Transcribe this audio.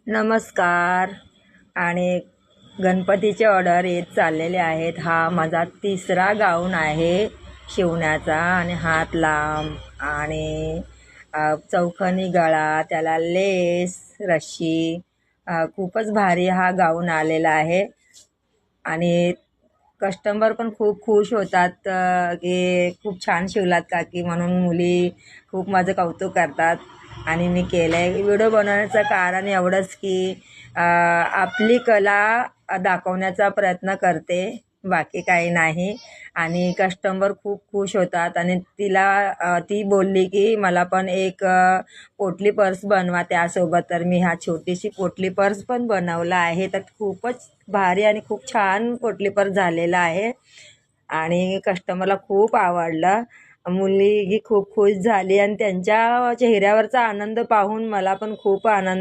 नमस्कार. आणि गणपतीचे ऑर्डर येत चाललेले आहेत. हा माझा तिसरा गाऊन आहे शिवण्याचा आणि हात लांब आणि चौखनी गळा, त्याला लेस, रशी, खूपच भारी हा गाऊन आलेला आहे. आणि कस्टमर पण खूप खुश होतात की खूप छान शिवलात काकी, म्हणून मुली खूप माझं कौतुक करतात. आणि मी केलं आहे. व्हिडिओ बनवण्याचं कारण एवढंच की आपली कला दाखवण्याचा प्रयत्न करते, बाकी काही नाही. आणि कस्टमर खूप खुश होतात. आणि ती बोलली की मला पण एक पोटली पर्स बनवा त्यासोबत. तर मी हा छोटीशी पोटली पर्स पण बनवला आहे. तर खूपच भारी आणि खूप छान पोटली पर्स झालेला आहे आणि कस्टमरला खूप आवडलं. मुलगी खूप खुश झाली आणि त्यांच्या चेहऱ्यावरचा आनंद पाहून मला पण खूप आनंद